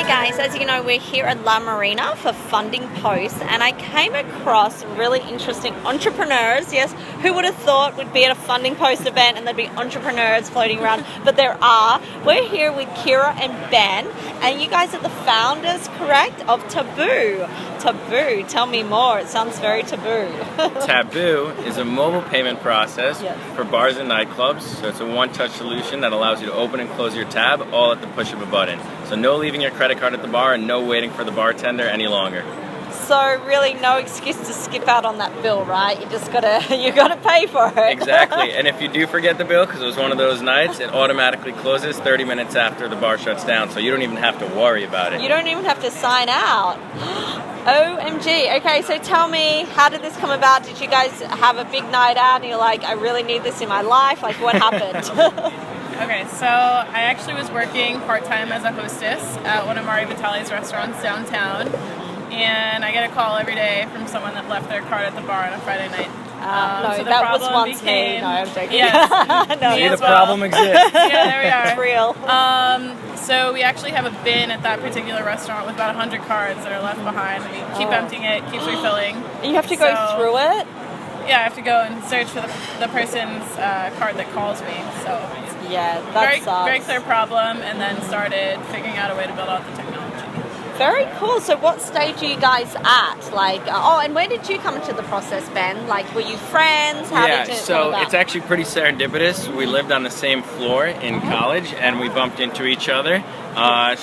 guys, as you know, we're here at La Marina for FundingPost, and I came across really interesting entrepreneurs. Yes, who would have thought we'd be at a FundingPost event and there'd be entrepreneurs floating around, but there are. We're here with Kira and Ben, and you guys are the founders, correct, of Taboo. Taboo, tell me more. It sounds very taboo. Taboo is a mobile payment process for bars and nightclubs. So it's a one-touch solution that allows you to open and close your tab all at the push of a button. So no leaving your credit card at the bar and no waiting for the bartender any longer. So really no excuse to skip out on that bill, right? You gotta pay for it. Exactly. And if you do forget the bill because it was one of those nights, it automatically closes 30 minutes after the bar shuts down. So you don't even have to worry about it. You don't even have to sign out. OMG. Okay, so tell me, how did this come about? Did you guys have a big night out and you're like, I really need this in my life? Like, what happened? Okay, so I actually was working part-time as a hostess at one of Mari Vitale's restaurants downtown, and I get a call every day from someone that left their card at the bar on a Friday night. No, that was once me. No, I'm joking. Yes, no, the problem exists. Yeah, there we are. It's real. So we actually have a bin at that particular restaurant with about 100 cards that are left behind. We keep emptying it, keeps refilling. And you have to go through it? Yeah, I have to go and search for the person's card that calls me. So yeah, that sucks. Very clear problem, and then started figuring out a way to build out the technology. Very cool. So what stage are you guys at? Like, and where did you come into the process, Ben? Like, were you friends? So it's actually pretty serendipitous. We lived on the same floor in college, and we bumped into each other.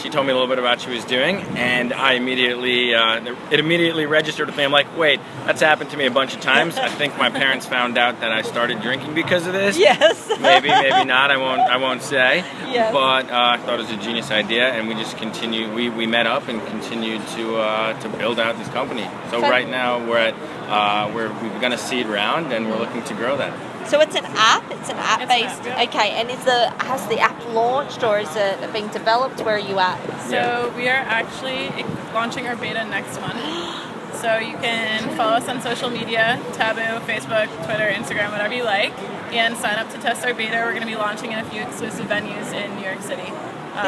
She told me a little bit about what she was doing, and I it immediately registered with me. I'm like, wait, that's happened to me a bunch of times. I think my parents found out that I started drinking because of this. Yes. Maybe not. I won't say. Yes. But I thought it was a genius idea, and we just continued. We met up and continued to build out this company. So right now we've begun a seed round, and we're looking to grow that. So it's an app? It's an app-based... Okay, and has the app launched, or is it being developed? Where are you at? So we are actually launching our beta next month. So you can follow us on social media, Taboo, Facebook, Twitter, Instagram, whatever you like, and sign up to test our beta. We're going to be launching in a few exclusive venues in New York City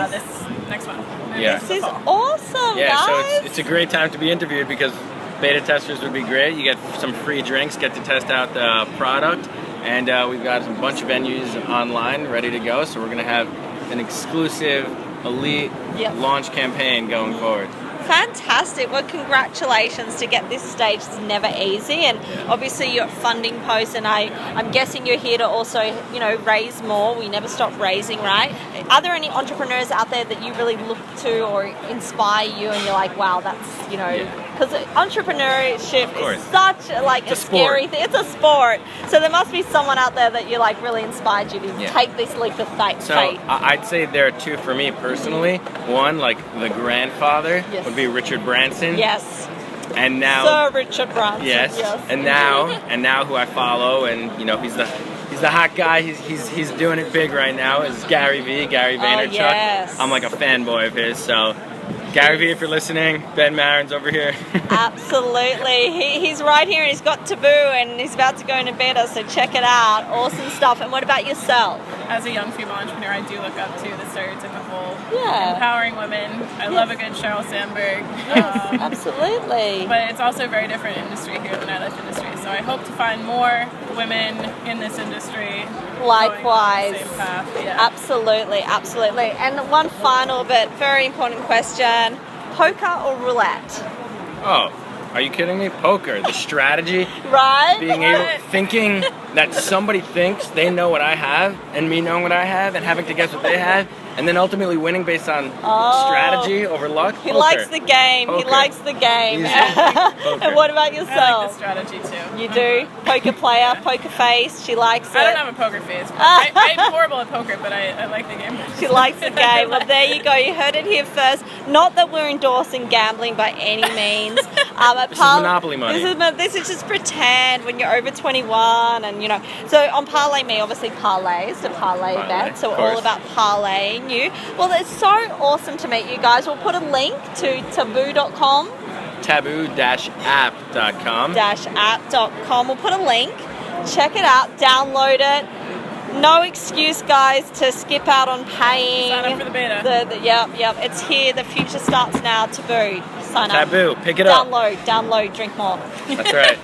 this next month. Yeah. This is awesome, yeah, guys! So it's a great time to be interviewed because beta testers would be great. You get some free drinks, get to test out the product. And we've got a bunch of venues online ready to go, so we're going to have an exclusive, elite launch campaign going forward. Fantastic. Well, congratulations to get this stage. It's never easy, and obviously you're at FundingPost, and I'm guessing you're here to also, raise more. We never stop raising, right? Are there any entrepreneurs out there that you really look to or inspire you, and you're like, wow, that's, because entrepreneurship is such a scary thing. It's a sport. So there must be someone out there that really inspired you to take this leap of faith. So I'd say there are two for me personally. One, the grandfather would be Richard Branson. Yes. And now Sir Richard Branson. Yes. And now who I follow, and he's the hot guy. He's doing it big right now. Is Gary Vaynerchuk. Yes. I'm like a fanboy of his. So Gary V, if you're listening, Ben Marin's over here. Absolutely. He's right here, and he's got Taboo, and he's about to go into beta, so check it out. Awesome stuff. And what about yourself? As a young female entrepreneur, I do look up to the stereotypical empowering women. I love a good Sheryl Sandberg. Yes, absolutely. But it's also a very different industry here, the nightlife industry. So I hope to find more women in this industry. Likewise. Same path. Yeah. Absolutely. And one final but very important question: poker or roulette? Oh, are you kidding me? Poker, the strategy, right? Thinking that somebody thinks they know what I have, and me knowing what I have, and having to guess what they have, and then ultimately winning based on strategy over luck. He likes the game. Poker. He likes the game. And what about yourself? I like the strategy too. You do? Poker player, poker face. She likes it. I don't have a poker face. But I'm horrible at poker, but I like the game. She likes the game. Well, there you go. You heard it here first. Not that we're endorsing gambling by any means. This is Monopoly money. This is just pretend when you're over 21, and So on ParlayMe, obviously parlay is the parlay bet. So all about parlaying you. Well, it's so awesome to meet you guys. We'll put a link to taboo.com. Taboo-app.com. App.com. We'll put a link. Check it out. Download it. no excuse, guys, to skip out on paying. Sign up for the beta. Yep. It's here. The future starts now. Taboo. Sign up. Taboo. Pick it up. Download, drink more. That's right.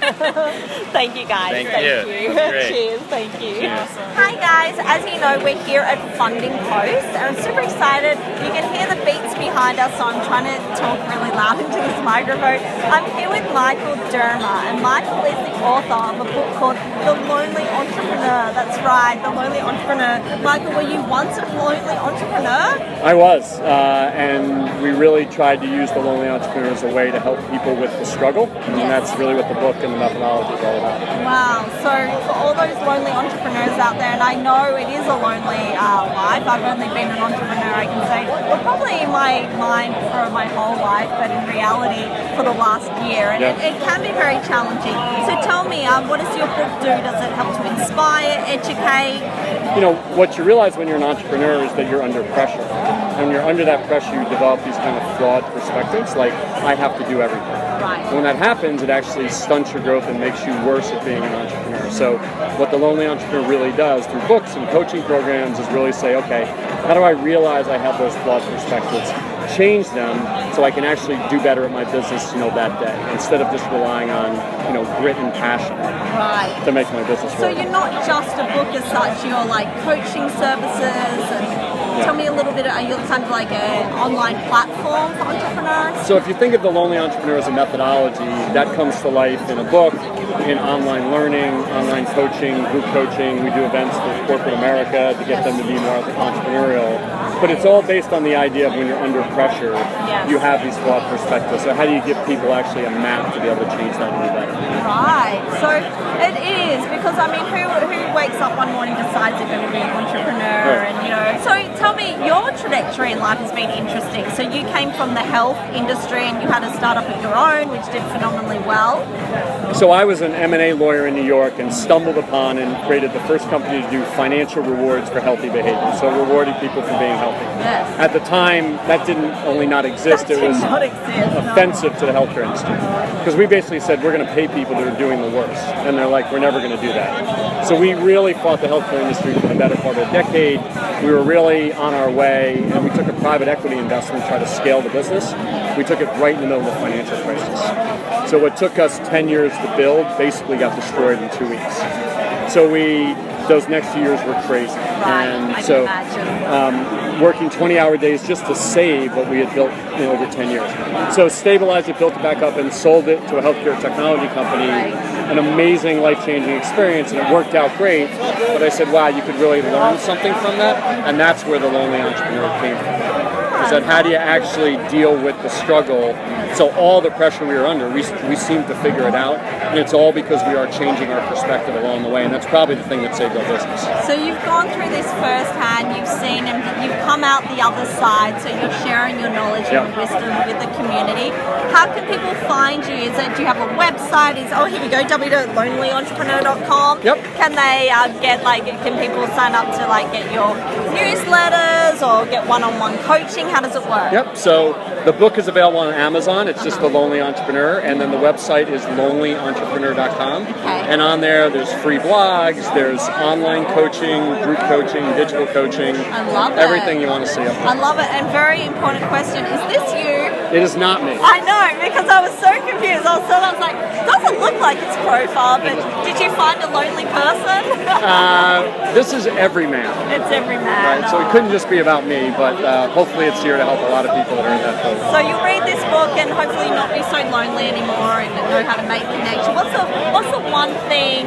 Thank you, guys. Thank you. That's great. Cheers. Thank you. Cheers. Hi, guys. As you know, we're here at FundingPost, and I'm super excited. You can hear the beats behind us, so I'm trying to talk really loud into this microphone. I'm here with Michael Dermer, and Michael is the author of a book called The Lonely Entrepreneur. That's right, The Lonely Entrepreneur. Michael, were you once a lonely entrepreneur? I was, and we really tried to use the lonely entrepreneur as a way to help people with the struggle, and that's really what the book and the methodology is all about. Wow, so for all those lonely entrepreneurs out there, and I know it is a lonely life, I've only been an entrepreneur, I can say, well, probably in my mind for my whole life, but in reality for the last year, and it can be very challenging. So tell me, what does your book do? Does it help to inspire, educate? You know, what you realize when you're an entrepreneur is that you're under pressure. And when you're under that pressure, you develop these kind of flawed perspectives, like, I have to do everything. Right. When that happens, it actually stunts your growth and makes you worse at being an entrepreneur. So what the Lonely Entrepreneur really does through books and coaching programs is really say, okay, how do I realize I have those flawed perspectives, change them so I can actually do better at my business, that day, instead of just relying on, grit and passion to make my business work. So you're not just a book as such, you're like coaching services and tell me a little bit, are you kind of like an online platform for entrepreneurs? So if you think of the Lonely Entrepreneur as a methodology, that comes to life in a book, in online learning, online coaching, group coaching. We do events for corporate America to get them to be more entrepreneurial. But it's all based on the idea of when you're under pressure, you have these flawed perspectives. So how do you give people actually a map to be able to change that and do better? Right. So it is, because I mean, who wakes up one morning and decides they're going to be an entrepreneur? Right. And so tell me, your trajectory in life has been interesting. So you came from the health industry and you had a startup of your own, which did phenomenally well. So I was an M&A lawyer in New York and stumbled upon and created the first company to do financial rewards for healthy behavior. So rewarding people for being healthy. Yes. At the time, that didn't only not exist, it was offensive to the healthcare industry. Because we basically said, we're going to pay people that are doing the worst. And they're like, we're never going to do that. So we really fought the healthcare industry for the better part of a decade. We were really on our way, and we took a private equity investment to try to scale the business. We took it right in the middle of the financial crisis. So what took us 10 years to build basically got destroyed in 2 weeks. So those next few years were crazy. Right, and I so can imagine. working 20-hour days just to save what we had built in over 10 years. So stabilized it, built it back up, and sold it to a healthcare technology company. An amazing, life-changing experience, and it worked out great. But I said, wow, you could really learn something from that, and that's where the Lonely Entrepreneur came from. Is that how do you actually deal with the struggle? So all the pressure we were under, we seem to figure it out, and it's all because we are changing our perspective along the way, and that's probably the thing that saved our business. So you've gone through this firsthand, you've seen, and you've come out the other side, so you're sharing your knowledge and wisdom with the community. How can people find you? Do you have a website? Here we go, www.lonelyentrepreneur.com. Yep. Can they can people sign up to get your newsletters or get one-on-one coaching? How does it work? Yep, so the book is available on Amazon. It's just The Lonely Entrepreneur, and then the website is lonelyentrepreneur.com. Okay. And on there's free blogs, there's online coaching, group coaching, digital coaching. I love it. Everything you want to see up there. I love it. And very important question, is this you? It is not me. I know, because I was so confused. I was like, doesn't look like its profile, but did you find a lonely person? This is every man. It's every man. Right, so it couldn't just be about me, but hopefully it's here to help a lot of people that are in that boat. So you'll read this book and hopefully not be so lonely anymore and know how to make connection. What's the one thing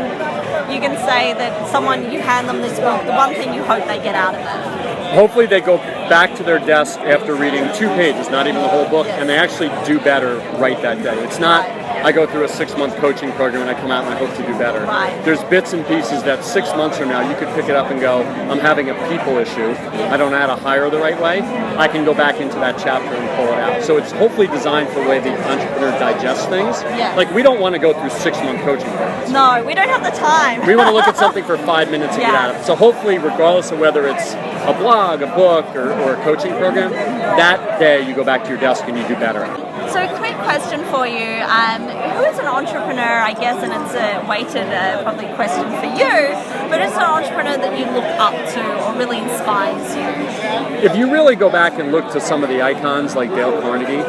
you can say that someone, you hand them this book, the one thing you hope they get out of it? Hopefully they go back to their desk after reading 2 pages, not even the whole book, and they actually do better right that day. It's not, I go through a 6-month coaching program and I come out and I hope to do better. Right. There's bits and pieces that 6 months from now you could pick it up and go, I'm having a people issue. I don't know how to hire the right way. I can go back into that chapter and pull it out. So it's hopefully designed for the way the entrepreneur digests things. Yeah. Like, we don't want to go through 6-month coaching programs. No, we don't have the time. We want to look at something for 5 minutes and get out of it. So hopefully, regardless of whether it's a blog, a book, or a coaching program, that day you go back to your desk and you do better. So a quick question for you. Who is an entrepreneur, I guess, and it's a weighted probably question for you. But it's an entrepreneur that you look up to or really inspires you. If you really go back and look to some of the icons like Dale Carnegie,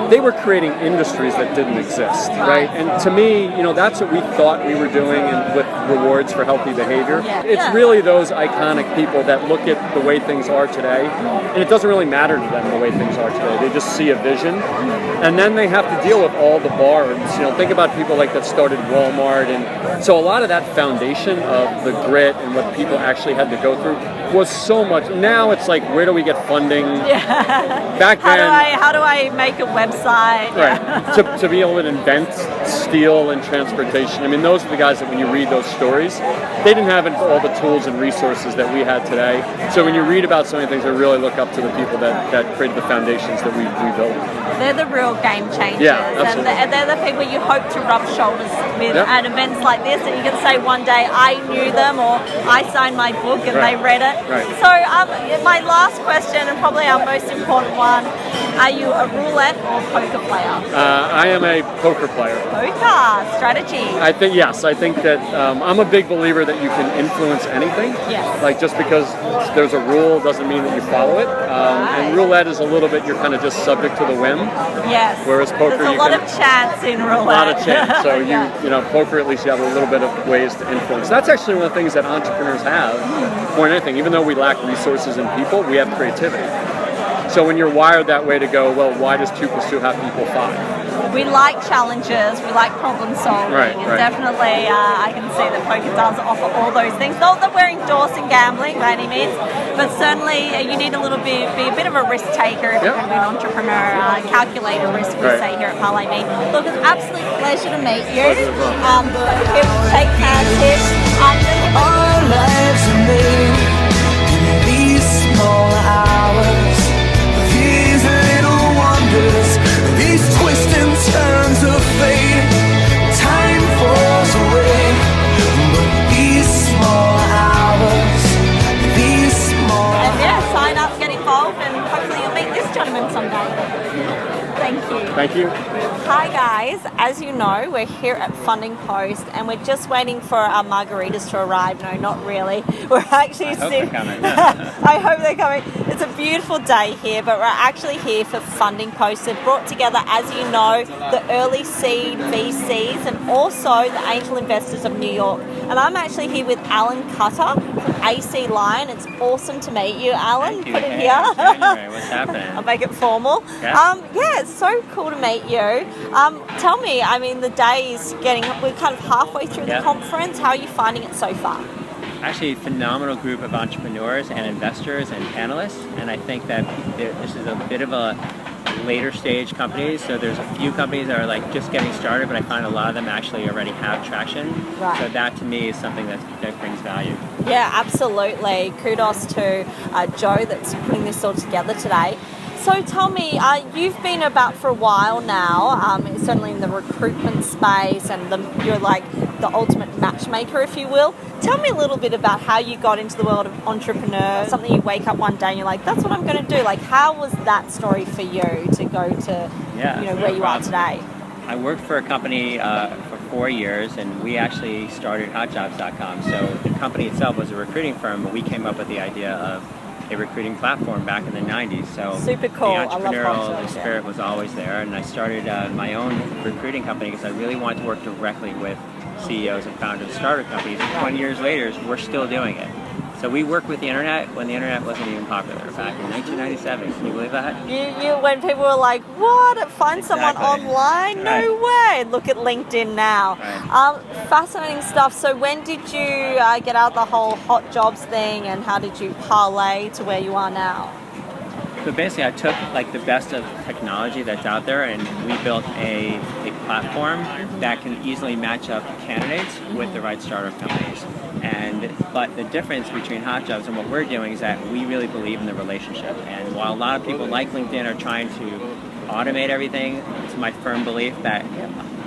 they were creating industries that didn't exist, right? And to me, that's what we thought we were doing with rewards for healthy behavior. It's really those iconic people that look at the way things are today, and it doesn't really matter to them the way things are today. They just see a vision, and then they have to deal with all the bars. Think about people like that started Walmart, and so a lot of that foundation of the grit and what people actually had to go through was so much. Now it's like, where do we get funding? Back then, how do I make a website? Right. to be able to invent steel and transportation. I mean, those are the guys that when you read those stories, they didn't have all the tools and resources that we had today. So when you read about so many things, I really look up to the people that created the foundations that we built. They're the real game changers. Yeah, absolutely. And they're the people you hope to rub shoulders with at events like this, and you can say one day, I knew them, or I signed my book and they read it. Right. So my last question, and probably our most important one, are you a roulette or poker player? I am a poker player. Poker, strategy. I think that I'm a big believer that you can influence anything. Yes. Like, just because there's a rule doesn't mean that you follow it. And roulette is a little bit, you're kind of just subject to the whim. Yes. Whereas poker, there's a lot of chance in roulette. A lot of chance. So poker, at least you have a little bit of ways to influence. That's actually one of the things that entrepreneurs have more than anything. Even though we lack resources and people, we have creativity. So when you're wired that way to go, well, why does 2 + 2 have to equal 5? We like challenges, we like problem solving, and definitely I can see that poker does offer all those things. Not that we're endorsing gambling by any means, but certainly you need be a bit of a risk taker if you're going to be an entrepreneur. Calculate a risk, we say here at ParlayMe. Look, it's an absolute pleasure to meet you. Take care, Tiff. Our lives are made in these small hours, these little wonders, these twists and turns of fate. Time falls away, but these small hours, these small and sign up, get involved, and hopefully you'll meet this gentleman someday. Thank you. Thank you. Hi guys, as you know, we're here at FundingPost and we're just waiting for our margaritas to arrive. No, not really. We're actually sitting. I hope they're coming. It's a beautiful day here, but we're actually here for FundingPost. They've brought together, as you know, the early seed VCs and also the angel investors of New York. And I'm actually here with Alan Cutter from AC Lion. It's awesome to meet you, Alan. Thank you. Put it Hey, here. January. What's happening? I'll make it formal. Yeah. It's so cool to meet you. Tell me, I mean, the day is we're kind of halfway through the conference. How are you finding it so far? Actually, a phenomenal group of entrepreneurs and investors and panelists, and I think that this is a bit of a later stage companies, so there's a few companies that are like just getting started, but I find a lot of them actually already have traction. Right. So that to me is something that brings value. Yeah, absolutely. Kudos to Joe that's putting this all together today. So tell me, you've been about for a while now, certainly in the recruitment space, and you're like the ultimate matchmaker, if you will. Tell me a little bit about how you got into the world of entrepreneur, something you wake up one day and you're like, that's what I'm going to do. Like, how was that story for you to go to where you are today? I worked for a company for 4 years, and we actually started hotjobs.com. So the company itself was a recruiting firm, but we came up with the idea of a recruiting platform back in the 90s. So super cool. The entrepreneurial spirit was always there, and I started my own recruiting company because I really wanted to work directly with CEOs and founders of startup companies. 20 years later, we're still doing it. So we worked with the internet when the internet wasn't even popular back in 1997. Can you believe that? When people were like, what? Find someone online? No way. Look at LinkedIn now. Fascinating stuff. So when did you get out the whole hot jobs thing, and how did you parlay to where you are now? So basically, I took like the best of technology that's out there, and we built a platform that can easily match up candidates with the right startup companies. But the difference between Hot Jobs and what we're doing is that we really believe in the relationship. And while a lot of people like LinkedIn are trying to automate everything, it's my firm belief that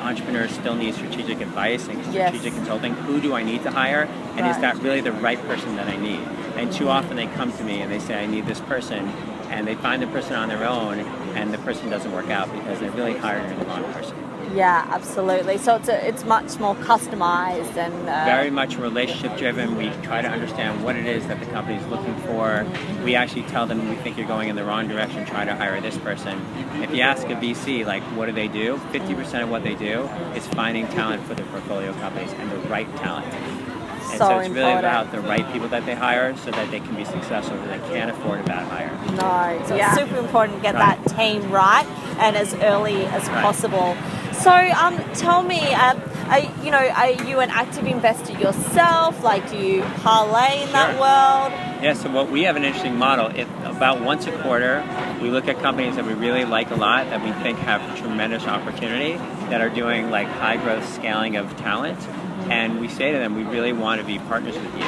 entrepreneurs still need strategic advice and strategic consulting. Who do I need to hire? And is that really the right person that I need? And too often they come to me and they say, I need this person. And they find the person on their own, and the person doesn't work out because they're really hiring the wrong person. Yeah, absolutely. So it's much more customized and Very much relationship driven. We try to understand what it is that the company is looking for. We actually tell them we think you're going in the wrong direction, try to hire this person. If you ask a VC, like, what do they do? 50% of what they do is finding talent for their portfolio companies, and the right talent. And so it's really about the right people that they hire so that they can be successful, because they can't afford a bad hire. No, so it's super important to get that team right and as early as possible. So tell me, are you an active investor yourself? Like, do you parlay in that world? Yeah, so we have an interesting model. About once a quarter, we look at companies that we really like a lot, that we think have tremendous opportunity, that are doing like high growth scaling of talent. And we say to them, we really want to be partners with you.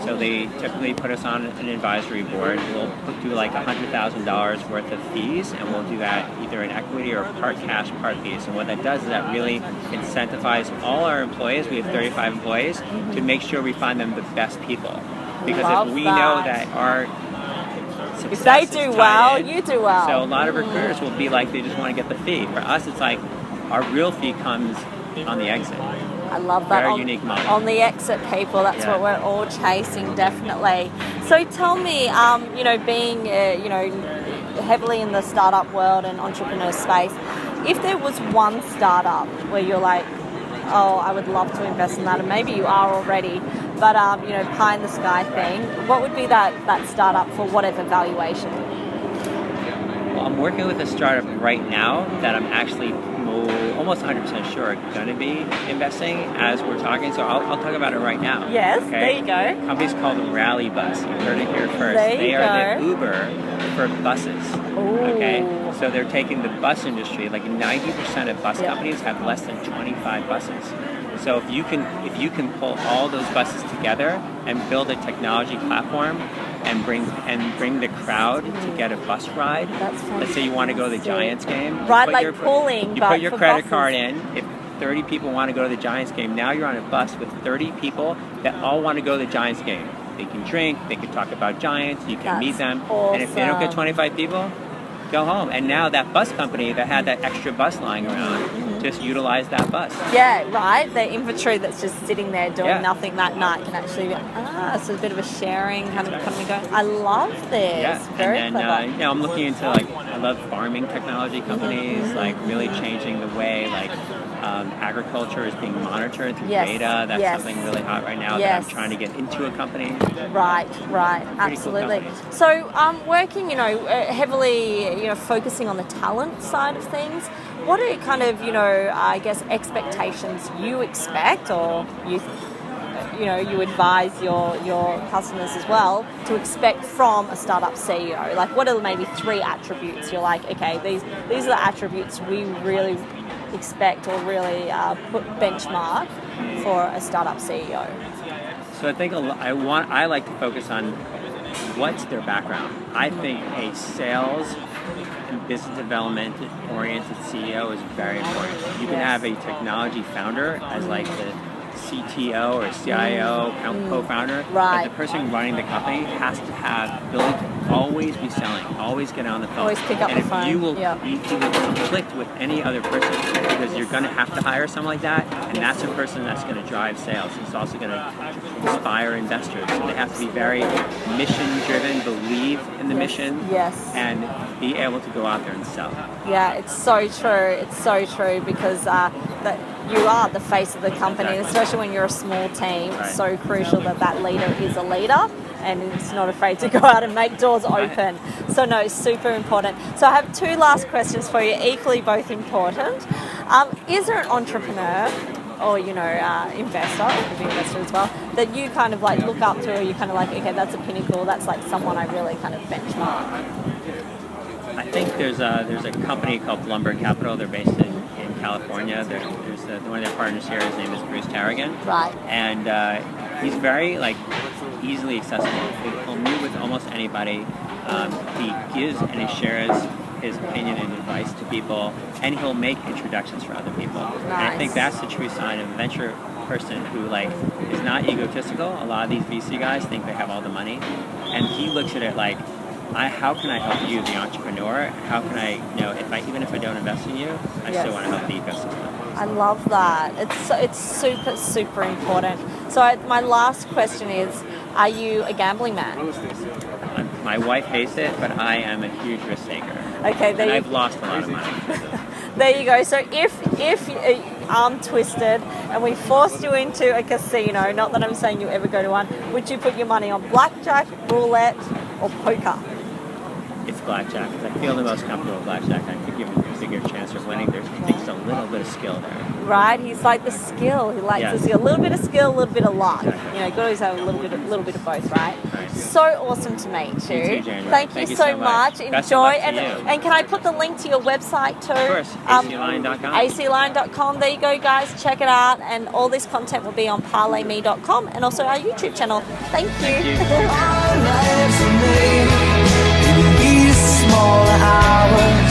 So they typically put us on an advisory board. We'll do like $100,000 worth of fees, and we'll do that either in equity or part cash, part fees. And what that does is that really incentivizes all our employees, we have 35 employees, to make sure we find them the best people. Because if we know that our success if they do well, you do well. So a lot of recruiters will be like, they just want to get the fee. For us, it's like our real fee comes on the exit. I love that. Very unique model. On the exit, people, that's what we're all chasing, definitely. So tell me, being, heavily in the startup world and entrepreneur space, if there was one startup where you're like, oh, I would love to invest in that, and maybe you are already, but, pie in the sky thing, what would be that startup for whatever valuation? Well, I'm working with a startup right now that I'm actually almost 100% sure going to be investing as we're talking, so I'll talk about it right now. Yes, okay? There you go. The company's called Rally Bus. You heard it here first. They are the Uber for buses. Ooh. Okay, so they're taking the bus industry. Like 90% of bus companies have less than 25 buses. So if you can pull all those buses together and build a technology platform and bring the crowd to get a bus ride. Let's say you want to go to the Giants game. Right, like pooling. You put your credit card in. If 30 people want to go to the Giants game, now you're on a bus with 30 people that all want to go to the Giants game. They can drink, they can talk about Giants, you can meet them. Awesome. And if they don't get 25 people, go home. And now that bus company that had that extra bus lying around, just utilize that bus. Yeah, right. The inventory that's just sitting there doing nothing that night can actually be, so a bit of a sharing kind of coming and going. I love this. Yeah, Very and then clever. I'm looking into I love farming technology companies, like really changing the way agriculture is being monitored through data. That's something really hot right now that I'm trying to get into a company. Right, absolutely. Cool. So working, heavily, focusing on the talent side of things. What are kind of, I guess, expectations you expect, or you advise your customers as well to expect from a startup CEO? Like, what are maybe 3 attributes you're like, okay, these are the attributes we really expect or really put benchmark for a startup CEO? So I think I like to focus on what's their background. I think a sales and business development oriented CEO is very important. You can have a technology founder as like the CTO or CIO, co-founder, but the person running the company has to have ability to always be selling, always get on the phone. Always pick up the phone. And if you will conflict with any other person, because you're going to have to hire someone like that, and that's a person that's going to drive sales. It's also going to inspire investors. So they have to be very mission-driven, believe in the mission, and be able to go out there and sell. Yeah, it's so true. It's so true, because that you are the face of the company, especially when you're a small team. It's so crucial that leader is a leader and is not afraid to go out and make doors open. So no, super important. So I have 2 last questions for you, equally both important. Is there an entrepreneur or investor, it could be investor as well, that you kind of like look up to, or you kind of like, okay, that's a pinnacle, that's like someone I really kind of benchmark? I think there's a company called Lumber Capital. They're based in California. There's one of their partners here. His name is Bruce Tarragon. Right. And he's very easily accessible. He'll meet with almost anybody. He gives and he shares his opinion and advice to people, and he'll make introductions for other people. Nice. And I think that's the true sign of a venture person who is not egotistical. A lot of these VC guys think they have all the money, and he looks at it like, how can I help you, the entrepreneur? How can I, even if I don't invest in you, I still want to help the ecosystem. I love that. It's super, super important. So my last question is, are you a gambling man? My wife hates it, but I am a huge risk taker. Okay, and I've lost a lot of money. There you go. So if arm twisted and we forced you into a casino, not that I'm saying you ever go to one, would you put your money on blackjack, roulette, or poker? It's blackjack. I feel the most comfortable with blackjack. I think you have a bigger chance of winning. There's just a little bit of skill there. Right? He's like the skill. He likes to see a little bit of skill, a little bit of luck. Exactly. You know, you got to always have a little bit of both, right? Right. So awesome to meet you. You too, January. Thank you so much. Best of Enjoy. luck to And, you. and can I put the link to your website too? Of course, aclion.com. aclion.com. There you go, guys. Check it out. And all this content will be on ParlayMe.com and also our YouTube channel. Thank you. Thank you. Our lives are made in these small hours.